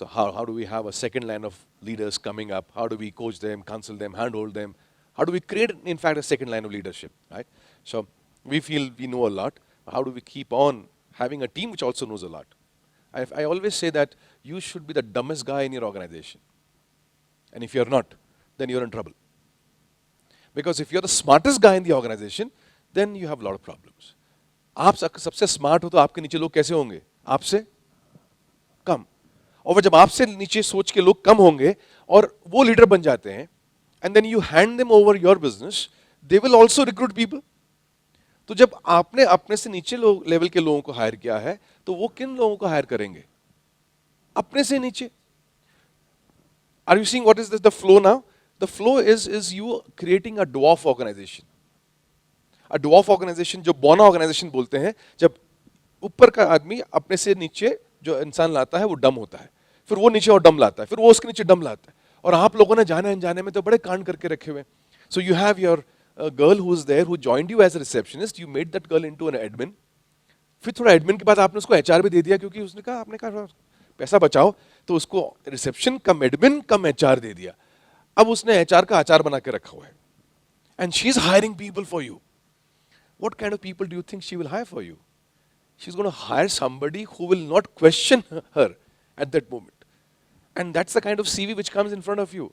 So how do we have a second line of leaders coming up? How do we coach them, counsel them, handhold them? How do we create, in fact, a second line of leadership, right? So we feel we know a lot. How do we keep on having a team which also knows a lot? I always say that you should be the dumbest guy in your organization. And if you're not, then you're in trouble. Because if you're the smartest guy in the organization, then you have a lot of problems. आप सबसे smart हो तो आपके नीचे लोग कैसे होंगे? आपसे कम. और जब आपसे नीचे सोच के लोग कम होंगे और वो लीडर बन जाते हैं, and then you hand them over your business, they will also recruit people. तो जब आपने अपने से नीचे लेवल के लोगों को हायर किया है, तो वो किन लोगों को हायर करेंगे? अपने से नीचे. Are you seeing what is the flow now? The flow is you creating a dwarf organization. A dwarf organization जो बोना organization बोलते हैं, जब ऊपर का आदमी अपने से नीचे जो इंसान लाता है वो डम होता है, फिर वो नीचे और डम लाता है, फिर वो उसके नीचे डम लाता है, और आप लोगों ने जाने अनजाने में तो बड़े कांड करके रखे हुए. So you have your girl who is there who joined you as a receptionist, you made that girl into an admin. फिर थोड़ा एडमिन के बाद आपने उसको एचआर भी दे दिया, क्योंकि उसने कहा, आपने कहा पैसा बचाओ, तो उसको रिसेप्शन कम एडमिन कम एचआर दे दिया. अब उसने एचआर का आचार बना के रखा हुआ है. And she is hiring people for you. What kind of people do you think she will hire for you? She's going to hire somebody who will not question her at that moment. And that's the kind of CV which comes in front of you.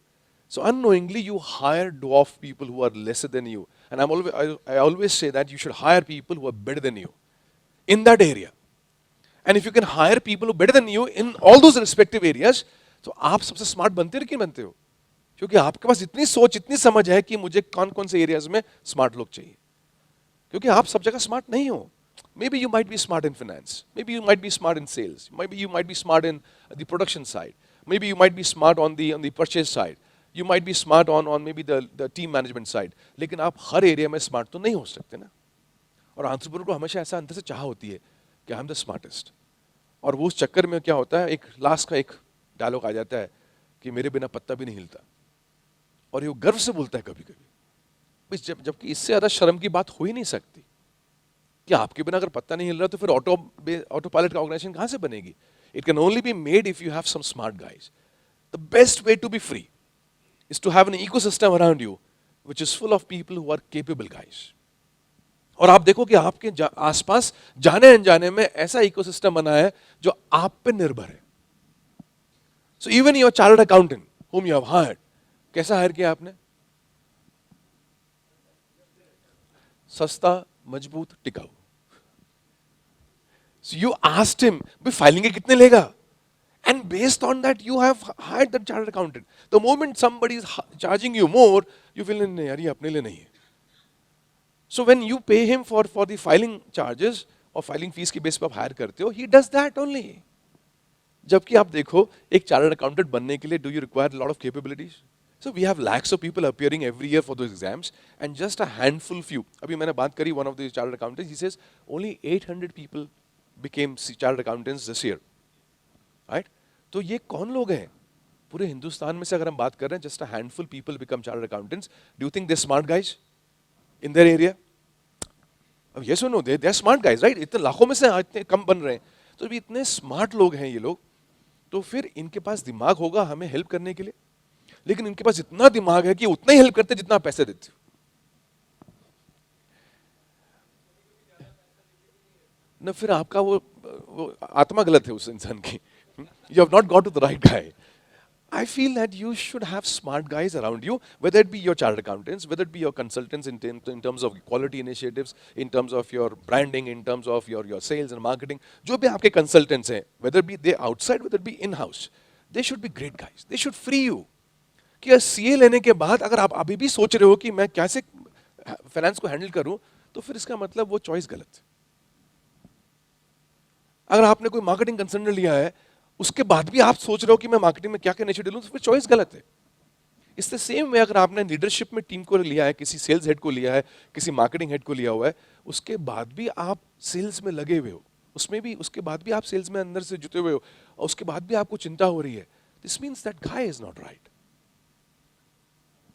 So unknowingly you hire dwarf people who are lesser than you. And I always say that you should hire people who are better than you in that area. And if you can hire people who are better than you in all those respective areas, तो आप सबसे smart बनते हो कि बनते हो? क्योंकि आपके पास इतनी सोच, इतनी समझ है कि मुझे कौन कौन से एरियाज में स्मार्ट लोग चाहिए. क्योंकि आप सब जगह स्मार्ट नहीं हो. Maybe you might be smart in finance. Maybe you might be smart in sales. Maybe you might be smart in the production side. Maybe you might be smart on the purchase side. You might be smart on maybe the team management side. लेकिन आप हर area में smart तो नहीं हो सकते ना. और entrepreneur को हमेशा ऐसा अंदर से चाह होती है कि आई एम द स्मार्टेस्ट. और वो उस चक्कर में क्या होता है, एक लास्ट का एक डायलॉग आ जाता है कि मेरे बिना पत्ता भी नहीं हिलता. और ये गर्व से बोलता है कभी कभी. जबकि इससे ज्यादा शर्म की बात हो ही नहीं सकती कि आपके बिना अगर पत्ता नहीं हिल रहा तो फिर ऑटो पायलट का ऑर्गेनाइजेशन कहां से बनेगी? It can only be made if you have some smart guys. The best way to be free is to have an ecosystem around you which is full of people who are capable guys. और आप देखो कि आपके आसपास जाने अनजाने में ऐसा इकोसिस्टम बना है जो आप पे निर्भर है. So even your chartered accountant whom you have hired, कैसा हायर किया आपने? सस्ता, मजबूत, टिकाऊ. So you asked him, भाई फाइलिंग के कितने लेगा? And based on that, you have hired that chartered accountant. The moment somebody is charging you more, you feel नहीं यार ये अपने लिए नहीं है. So when you pay him for the filing charges और filing fees के बेस पर आप हायर करते हो, he does that only. जबकि आप देखो एक चार्टर्ड अकाउंटेंट बनने के लिए, do you require a lot of capabilities? So we have lakhs of people appearing every year for those exams, and just a handful few. अभी मैंने बात करी one of the chartered accountants. He says only 800 people became chartered accountants this year, right? तो ये कौन लोग हैं? पूरे हिंदुस्तान में से अगर हम बात कर रहे हैं, just a handful people become chartered accountants. Do you think they're smart guys in their area? अब yes or no? They're smart guys, right? इतने लाखों में से इतने कम बन रहे हैं. तो अभी इतने स्मार्ट लोग हैं ये लोग, तो फिर इनके पास दिमाग होगा हमें हेल्प करने के लिए. लेकिन इनके पास इतना दिमाग है कि उतना ही हेल्प करते जितना आप पैसे देते हो. ना फिर आपका वो आत्मा गलत है उस इंसान की. You have not got to the right guy. I feel that you should have smart guys around you, whether it be your chartered accountants, whether it be your consultants in terms of quality initiatives, in terms of your branding, in terms of your sales and marketing. जो भी आपके consultants हैं, whether it be they outside, whether it be in-house, they should be great guys. They should free you. कि CA लेने के बाद अगर आप अभी भी सोच रहे हो कि मैं कैसे फाइनेंस को हैंडल करूं, तो फिर इसका मतलब वो चॉइस गलत है. अगर आपने कोई मार्केटिंग कंसल्टेंट लिया है, उसके बाद भी आप सोच रहे हो कि मैं मार्केटिंग में क्या क्या इनिशिएटिव लूं, तो फिर चॉइस गलत है. इस द सेम वे अगर आपने लीडरशिप में टीम को लिया है, किसी सेल्स हेड को लिया है, किसी मार्केटिंग हेड को लिया हुआ है, उसके बाद भी आप सेल्स में लगे हुए हो, उसमें भी उसके बाद भी आप सेल्स में अंदर से जुटे हुए हो, और उसके बाद भी आपको चिंता हो रही है, this means that guy is not right.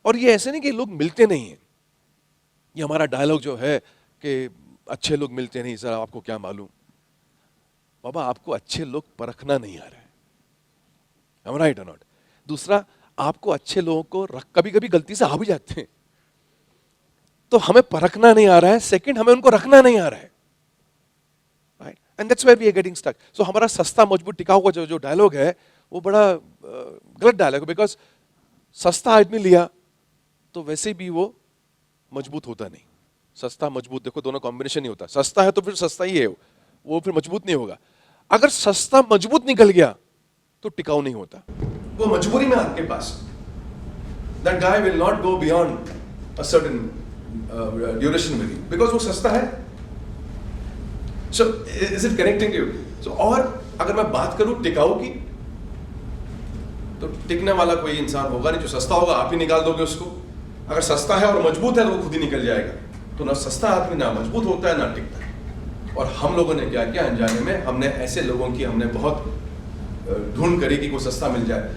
और ये ऐसे नहीं कि लोग मिलते नहीं हैं. ये हमारा डायलॉग जो है कि अच्छे लोग मिलते नहीं, सर आपको क्या मालूम. बाबा आपको अच्छे लोग परखना नहीं आ रहा है. Am I right or not? दूसरा, आपको अच्छे लोगों को कभी कभी गलती से आ भी जाते हैं, तो हमें परखना नहीं आ रहा है, सेकंड हमें उनको रखना नहीं आ रहा है, right? And that's where we are getting stuck. So हमारा सस्ता मजबूत टिकाऊ का जो डायलॉग है वो बड़ा गलत डायलॉग है, बिकॉज सस्ता आदमी लिया तो वैसे भी वो मजबूत होता नहीं. सस्ता मजबूत, देखो दोनों कॉम्बिनेशन नहीं होता. सस्ता है तो फिर सस्ता ही है, वो फिर मजबूत नहीं होगा. अगर सस्ता मजबूत निकल गया तो टिकाऊ नहीं होता. वो मजबूरी में आपके पास, that guy will not go beyond a certain duration with you, because वो सस्ता है. So is it connecting you? So और अगर मैं बात करूं टिकाऊ की, तो टिकने वाला कोई इंसान होगा नहीं. जो सस्ता होगा आप ही निकाल दोगे उसको. अगर सस्ता है और मजबूत है तो वो खुद ही निकल जाएगा. तो ना सस्ता आदमी ना मजबूत होता है ना टिकता है. और हम लोगों ने क्या किया अनजाने में, हमने ऐसे लोगों की हमने बहुत ढूंढ करी कि कोई सस्ता मिल जाए.